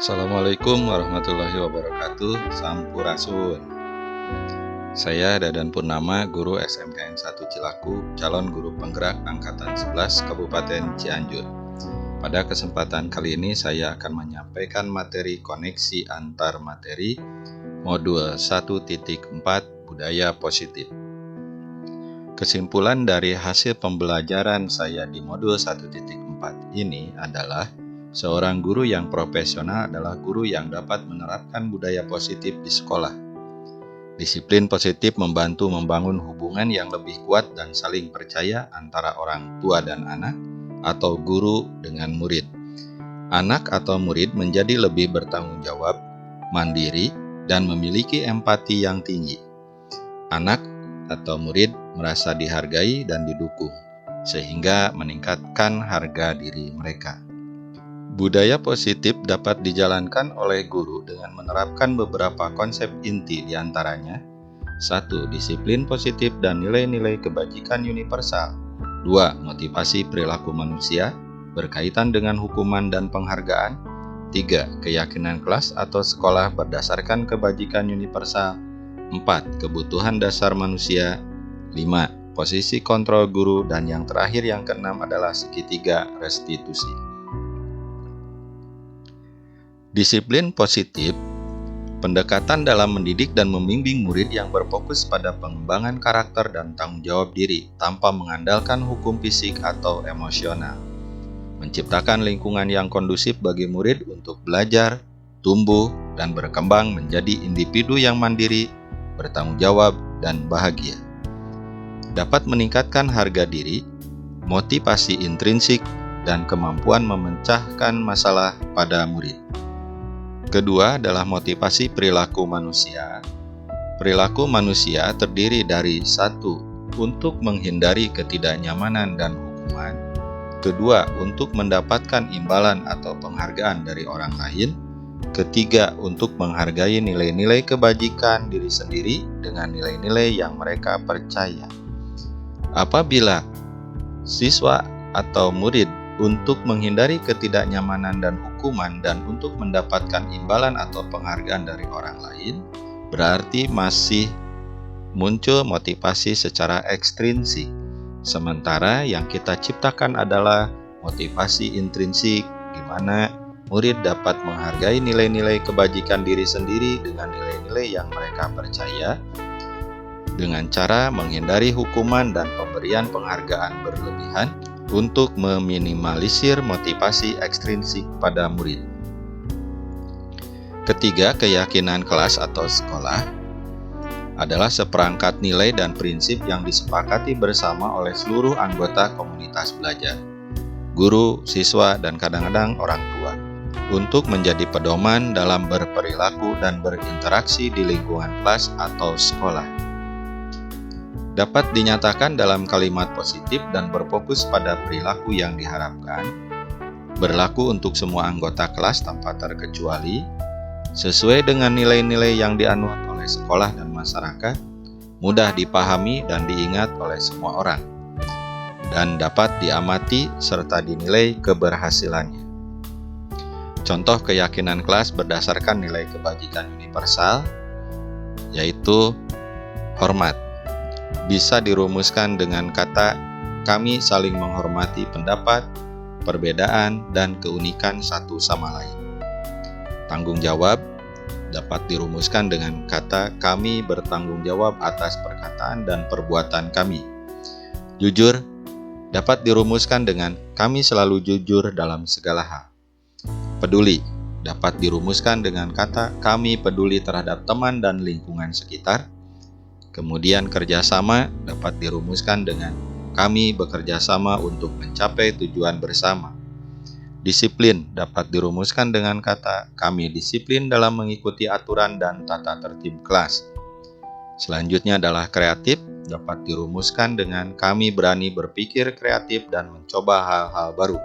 Assalamualaikum warahmatullahi wabarakatuh. Sampurasun. Saya Dadan Purnama, guru SMKN 1 Cilaku, calon guru penggerak angkatan 11 Kabupaten Cianjur. Pada kesempatan kali ini saya akan menyampaikan materi koneksi antar materi modul 1.4 Budaya Positif. Kesimpulan dari hasil pembelajaran saya di modul 1.4 ini adalah seorang guru yang profesional adalah guru yang dapat menerapkan budaya positif di sekolah. Disiplin positif membantu membangun hubungan yang lebih kuat dan saling percaya antara orang tua dan anak atau guru dengan murid. Anak atau murid menjadi lebih bertanggung jawab, mandiri, dan memiliki empati yang tinggi. Anak atau murid merasa dihargai dan didukung, sehingga meningkatkan harga diri mereka. Budaya positif dapat dijalankan oleh guru dengan menerapkan beberapa konsep inti diantaranya 1. Disiplin positif dan nilai-nilai kebajikan universal. 2. Motivasi perilaku manusia berkaitan dengan hukuman dan penghargaan. 3. Keyakinan kelas atau sekolah berdasarkan kebajikan universal. 4. Kebutuhan dasar manusia. 5. Posisi kontrol guru. Dan yang terakhir yang keenam adalah segitiga restitusi. Disiplin positif, pendekatan dalam mendidik dan membimbing murid yang berfokus pada pengembangan karakter dan tanggung jawab diri tanpa mengandalkan hukum fisik atau emosional. Menciptakan lingkungan yang kondusif bagi murid untuk belajar, tumbuh, dan berkembang menjadi individu yang mandiri, bertanggung jawab, dan bahagia. Dapat meningkatkan harga diri, motivasi intrinsik, dan kemampuan memecahkan masalah pada murid. Kedua adalah motivasi perilaku manusia. Perilaku manusia terdiri dari 1. Untuk menghindari ketidaknyamanan dan hukuman. Kedua, untuk mendapatkan imbalan atau penghargaan dari orang lain. Ketiga, untuk menghargai nilai-nilai kebajikan diri sendiri dengan nilai-nilai yang mereka percaya. Apabila siswa atau murid untuk menghindari ketidaknyamanan dan hukuman dan untuk mendapatkan imbalan atau penghargaan dari orang lain, berarti masih muncul motivasi secara ekstrinsik. Sementara yang kita ciptakan adalah motivasi intrinsik, di mana murid dapat menghargai nilai-nilai kebajikan diri sendiri dengan nilai-nilai yang mereka percaya, dengan cara menghindari hukuman dan pemberian penghargaan berlebihan, untuk meminimalisir motivasi ekstrinsik pada murid. Ketiga, keyakinan kelas atau sekolah adalah seperangkat nilai dan prinsip yang disepakati bersama oleh seluruh anggota komunitas belajar, guru, siswa, dan kadang-kadang orang tua, untuk menjadi pedoman dalam berperilaku dan berinteraksi di lingkungan kelas atau sekolah. Dapat dinyatakan dalam kalimat positif dan berfokus pada perilaku yang diharapkan, berlaku untuk semua anggota kelas tanpa terkecuali, sesuai dengan nilai-nilai yang dianut oleh sekolah dan masyarakat, mudah dipahami dan diingat oleh semua orang, dan dapat diamati serta dinilai keberhasilannya. Contoh keyakinan kelas berdasarkan nilai kebajikan universal, yaitu hormat. Bisa dirumuskan dengan kata, kami saling menghormati pendapat, perbedaan, dan keunikan satu sama lain. Tanggung jawab dapat dirumuskan dengan kata, kami bertanggung jawab atas perkataan dan perbuatan kami. Jujur dapat dirumuskan dengan, kami selalu jujur dalam segala hal. Peduli dapat dirumuskan dengan kata, kami peduli terhadap teman dan lingkungan sekitar. Kemudian kerjasama dapat dirumuskan dengan kami bekerja sama untuk mencapai tujuan bersama. Disiplin dapat dirumuskan dengan kata kami disiplin dalam mengikuti aturan dan tata tertib kelas. Selanjutnya adalah kreatif dapat dirumuskan dengan kami berani berpikir kreatif dan mencoba hal-hal baru.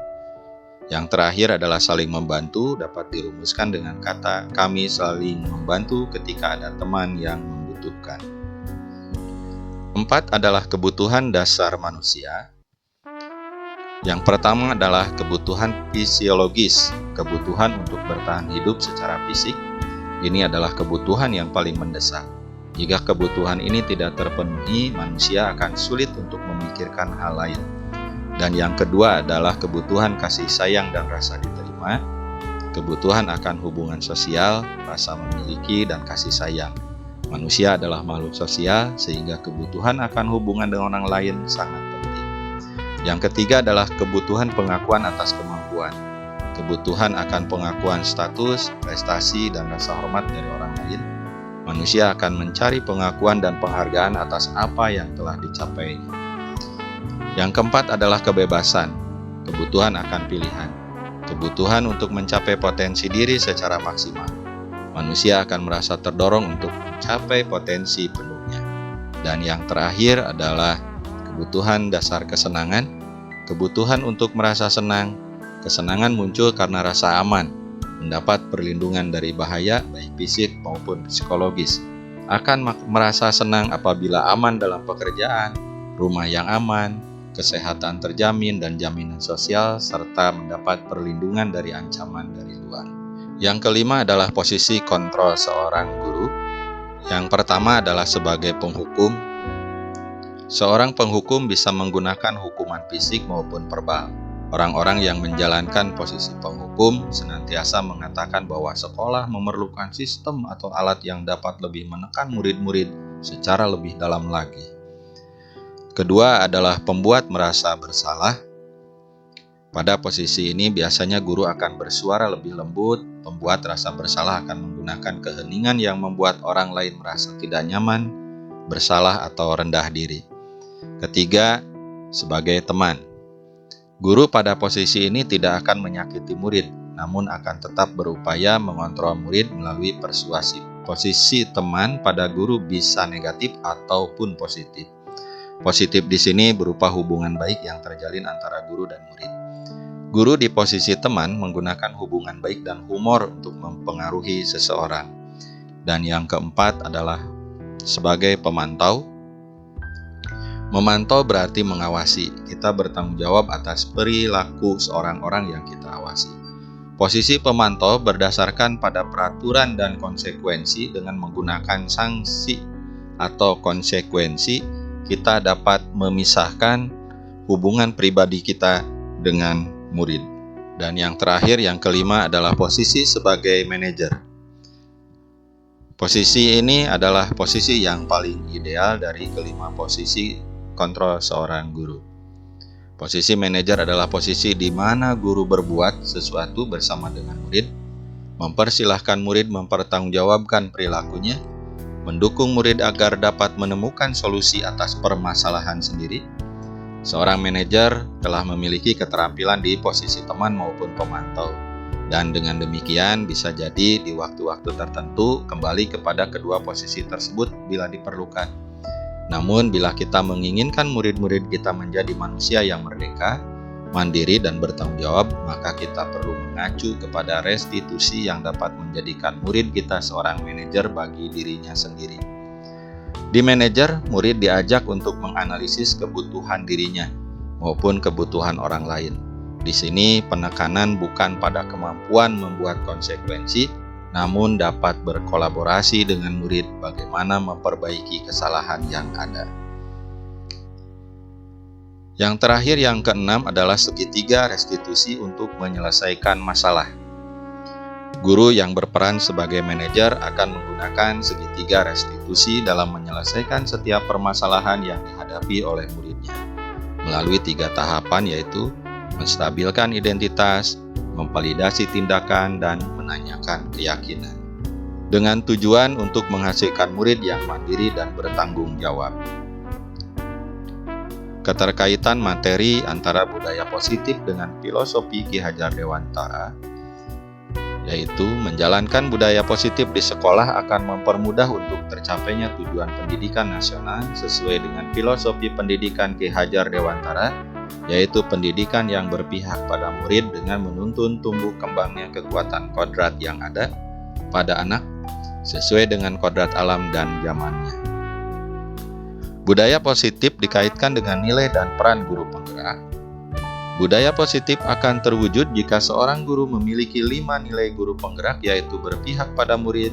Yang terakhir adalah saling membantu dapat dirumuskan dengan kata kami saling membantu ketika ada teman yang membutuhkan. 4 adalah kebutuhan dasar manusia. Yang pertama adalah kebutuhan fisiologis, kebutuhan untuk bertahan hidup secara fisik. Ini adalah kebutuhan yang paling mendesak. Jika kebutuhan ini tidak terpenuhi, manusia akan sulit untuk memikirkan hal lain. Dan yang kedua adalah kebutuhan kasih sayang dan rasa diterima. Kebutuhan akan hubungan sosial, rasa memiliki, dan kasih sayang. Manusia adalah makhluk sosial, sehingga kebutuhan akan hubungan dengan orang lain sangat penting. Yang ketiga adalah kebutuhan pengakuan atas kemampuan. Kebutuhan akan pengakuan status, prestasi, dan rasa hormat dari orang lain. Manusia akan mencari pengakuan dan penghargaan atas apa yang telah dicapainya. Yang keempat adalah kebebasan. Kebutuhan akan pilihan. Kebutuhan untuk mencapai potensi diri secara maksimal. Manusia akan merasa terdorong untuk mencapai potensi penuhnya. Dan yang terakhir adalah kebutuhan dasar kesenangan. Kebutuhan untuk merasa senang. Kesenangan muncul karena rasa aman, mendapat perlindungan dari bahaya baik fisik maupun psikologis. Akan merasa senang apabila aman dalam pekerjaan, rumah yang aman, kesehatan terjamin dan jaminan sosial, serta mendapat perlindungan dari ancaman dari luar. Yang kelima adalah posisi kontrol seorang guru. Yang pertama adalah sebagai penghukum. Seorang penghukum bisa menggunakan hukuman fisik maupun verbal. Orang-orang yang menjalankan posisi penghukum senantiasa mengatakan bahwa sekolah memerlukan sistem atau alat yang dapat lebih menekan murid-murid secara lebih dalam lagi. Kedua adalah pembuat merasa bersalah. Pada posisi ini biasanya guru akan bersuara lebih lembut. Pembuat rasa bersalah akan menggunakan keheningan yang membuat orang lain merasa tidak nyaman, bersalah atau rendah diri. Ketiga, sebagai teman. Guru pada posisi ini tidak akan menyakiti murid, namun akan tetap berupaya mengontrol murid melalui persuasi. Posisi teman pada guru bisa negatif ataupun positif. Positif di sini berupa hubungan baik yang terjalin antara guru dan murid. Guru di posisi teman menggunakan hubungan baik dan humor untuk mempengaruhi seseorang. Dan yang keempat adalah sebagai pemantau. Memantau berarti mengawasi. Kita bertanggung jawab atas perilaku seorang orang yang kita awasi. Posisi pemantau berdasarkan pada peraturan dan konsekuensi. Dengan menggunakan sanksi atau konsekuensi, kita dapat memisahkan hubungan pribadi kita dengan murid. Dan yang terakhir, yang kelima adalah posisi sebagai manajer. Posisi ini adalah posisi yang paling ideal dari kelima posisi kontrol seorang guru. Posisi manajer adalah posisi di mana guru berbuat sesuatu bersama dengan murid, mempersilahkan murid mempertanggungjawabkan perilakunya, mendukung murid agar dapat menemukan solusi atas permasalahan sendiri. Seorang manajer telah memiliki keterampilan di posisi teman maupun pemantau. Dan dengan demikian bisa jadi di waktu-waktu tertentu kembali kepada kedua posisi tersebut bila diperlukan. Namun bila kita menginginkan murid-murid kita menjadi manusia yang merdeka, mandiri dan bertanggung jawab, maka kita perlu mengacu kepada restitusi yang dapat menjadikan murid kita seorang manajer bagi dirinya sendiri. Di manajer, murid diajak untuk menganalisis kebutuhan dirinya maupun kebutuhan orang lain. Di sini penekanan bukan pada kemampuan membuat konsekuensi, namun dapat berkolaborasi dengan murid bagaimana memperbaiki kesalahan yang ada. Yang terakhir, yang keenam adalah segitiga restitusi untuk menyelesaikan masalah. Guru yang berperan sebagai manajer akan menggunakan segitiga restitusi dalam menyelesaikan setiap permasalahan yang dihadapi oleh muridnya melalui 3 tahapan, yaitu menstabilkan identitas, memvalidasi tindakan, dan menanyakan keyakinan, dengan tujuan untuk menghasilkan murid yang mandiri dan bertanggung jawab. Keterkaitan materi antara budaya positif dengan filosofi Ki Hajar Dewantara, yaitu menjalankan budaya positif di sekolah akan mempermudah untuk tercapainya tujuan pendidikan nasional sesuai dengan filosofi pendidikan Ki Hajar Dewantara, yaitu pendidikan yang berpihak pada murid dengan menuntun tumbuh kembangnya kekuatan kodrat yang ada pada anak sesuai dengan kodrat alam dan zamannya. Budaya positif dikaitkan dengan nilai dan peran guru penggerak. Budaya positif akan terwujud jika seorang guru memiliki 5 nilai guru penggerak, yaitu berpihak pada murid,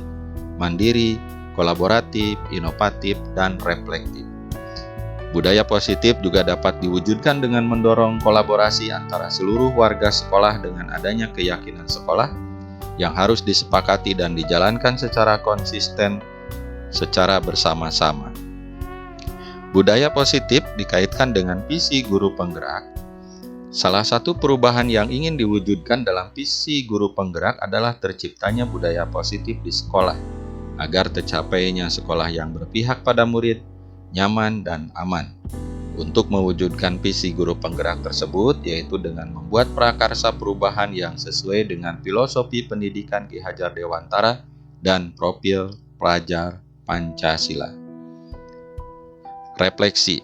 mandiri, kolaboratif, inovatif, dan reflektif. Budaya positif juga dapat diwujudkan dengan mendorong kolaborasi antara seluruh warga sekolah dengan adanya keyakinan sekolah yang harus disepakati dan dijalankan secara konsisten secara bersama-sama. Budaya positif dikaitkan dengan visi guru penggerak. Salah satu perubahan yang ingin diwujudkan dalam visi guru penggerak adalah terciptanya budaya positif di sekolah, agar tercapainya sekolah yang berpihak pada murid, nyaman, dan aman. Untuk mewujudkan visi guru penggerak tersebut, yaitu dengan membuat prakarsa perubahan yang sesuai dengan filosofi pendidikan Ki Hajar Dewantara dan profil pelajar Pancasila. Refleksi.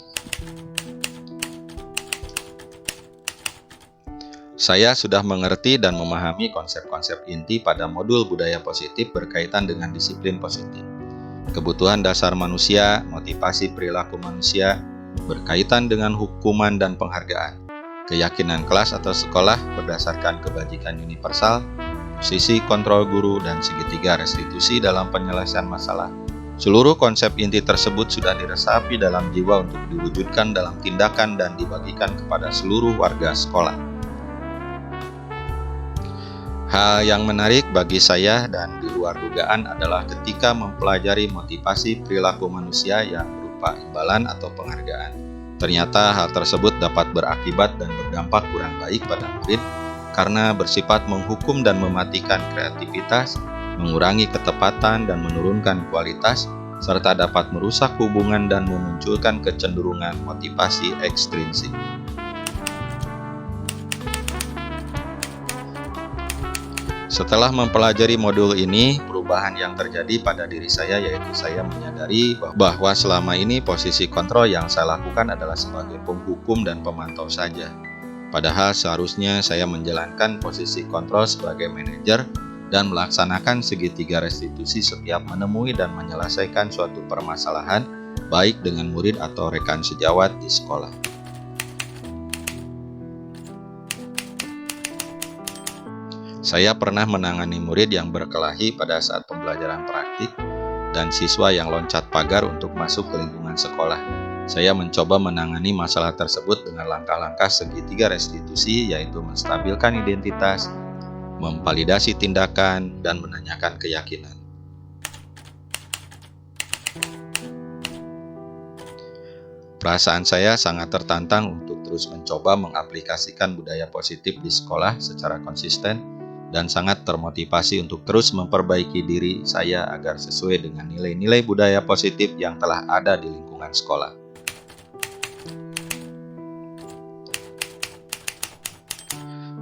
Saya sudah mengerti dan memahami konsep-konsep inti pada modul budaya positif berkaitan dengan disiplin positif, kebutuhan dasar manusia, motivasi perilaku manusia, berkaitan dengan hukuman dan penghargaan, keyakinan kelas atau sekolah berdasarkan kebajikan universal, posisi kontrol guru, dan segitiga restitusi dalam penyelesaian masalah. Seluruh konsep inti tersebut sudah diresapi dalam jiwa untuk diwujudkan dalam tindakan dan dibagikan kepada seluruh warga sekolah. Hal yang menarik bagi saya dan di luar dugaan adalah ketika mempelajari motivasi perilaku manusia yang berupa imbalan atau penghargaan. Ternyata hal tersebut dapat berakibat dan berdampak kurang baik pada murid karena bersifat menghukum dan mematikan kreativitas, mengurangi ketepatan dan menurunkan kualitas, serta dapat merusak hubungan dan memunculkan kecenderungan motivasi ekstrinsik. Setelah mempelajari modul ini, perubahan yang terjadi pada diri saya yaitu saya menyadari bahwa selama ini posisi kontrol yang saya lakukan adalah sebagai penghukum dan pemantau saja. Padahal seharusnya saya menjalankan posisi kontrol sebagai manajer dan melaksanakan segitiga restitusi setiap menemui dan menyelesaikan suatu permasalahan, baik dengan murid atau rekan sejawat di sekolah. Saya pernah menangani murid yang berkelahi pada saat pembelajaran praktik dan siswa yang loncat pagar untuk masuk ke lingkungan sekolah. Saya mencoba menangani masalah tersebut dengan langkah-langkah segitiga restitusi, yaitu menstabilkan identitas, memvalidasi tindakan, dan menanyakan keyakinan. Perasaan saya sangat tertantang untuk terus mencoba mengaplikasikan budaya positif di sekolah secara konsisten dan sangat termotivasi untuk terus memperbaiki diri saya agar sesuai dengan nilai-nilai budaya positif yang telah ada di lingkungan sekolah.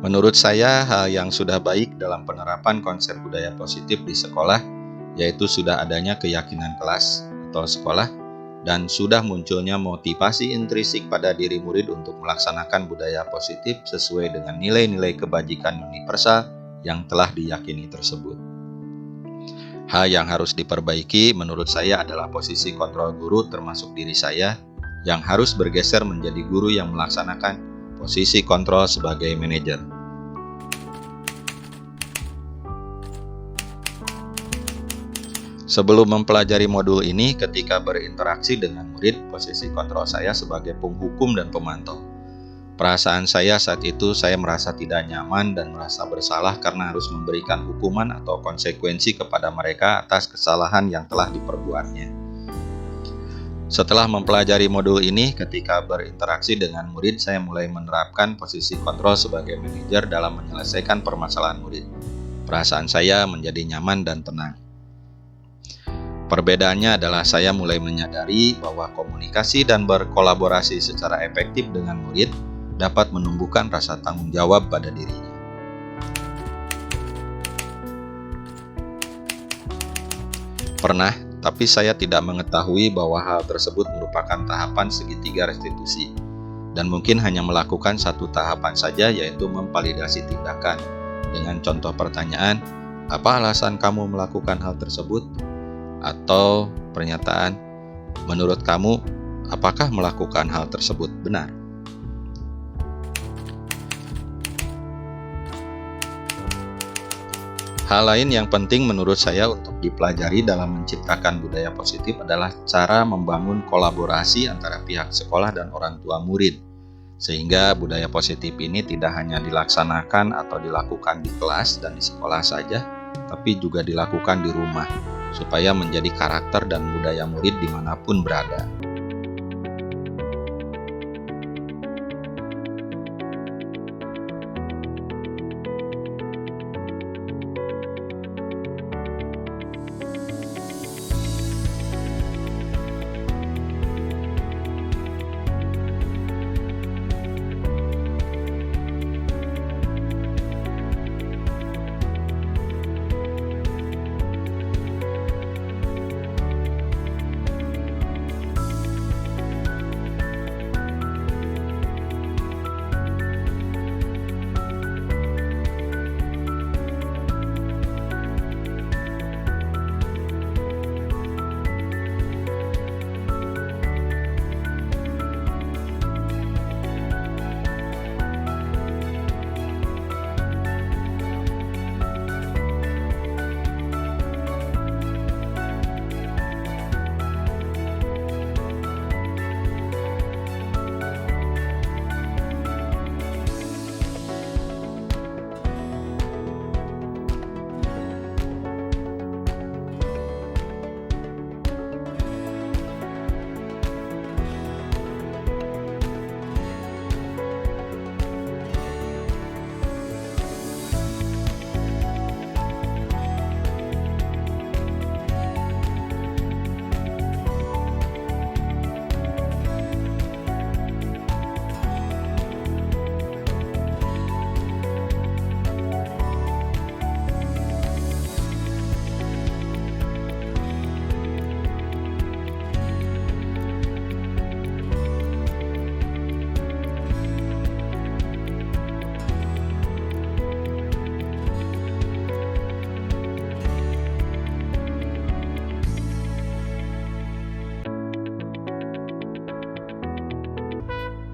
Menurut saya, hal yang sudah baik dalam penerapan konsep budaya positif di sekolah yaitu sudah adanya keyakinan kelas atau sekolah dan sudah munculnya motivasi intrinsik pada diri murid untuk melaksanakan budaya positif sesuai dengan nilai-nilai kebajikan universal yang telah diyakini tersebut. Hal yang harus diperbaiki menurut saya adalah posisi kontrol guru termasuk diri saya yang harus bergeser menjadi guru yang melaksanakan posisi kontrol sebagai manajer. Sebelum mempelajari modul ini, ketika berinteraksi dengan murid, posisi kontrol saya sebagai penghukum dan pemantau. Perasaan saya saat itu, saya merasa tidak nyaman dan merasa bersalah karena harus memberikan hukuman atau konsekuensi kepada mereka atas kesalahan yang telah diperbuatnya. Setelah mempelajari modul ini, ketika berinteraksi dengan murid, saya mulai menerapkan posisi kontrol sebagai manajer dalam menyelesaikan permasalahan murid. Perasaan saya menjadi nyaman dan tenang. Perbedaannya adalah saya mulai menyadari bahwa komunikasi dan berkolaborasi secara efektif dengan murid dapat menumbuhkan rasa tanggung jawab pada dirinya. Pernah, tapi saya tidak mengetahui bahwa hal tersebut merupakan tahapan segitiga restitusi, dan mungkin hanya melakukan satu tahapan saja, yaitu memvalidasi tindakan. Dengan contoh pertanyaan, apa alasan kamu melakukan hal tersebut? Atau pernyataan, menurut kamu, apakah melakukan hal tersebut benar? Hal lain yang penting menurut saya untuk dipelajari dalam menciptakan budaya positif adalah cara membangun kolaborasi antara pihak sekolah dan orang tua murid. Sehingga budaya positif ini tidak hanya dilaksanakan atau dilakukan di kelas dan di sekolah saja, tapi juga dilakukan di rumah, supaya menjadi karakter dan budaya murid dimanapun berada.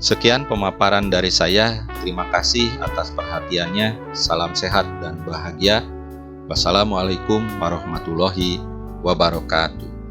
Sekian pemaparan dari saya. Terima kasih atas perhatiannya. Salam sehat dan bahagia. Wassalamualaikum warahmatullahi wabarakatuh.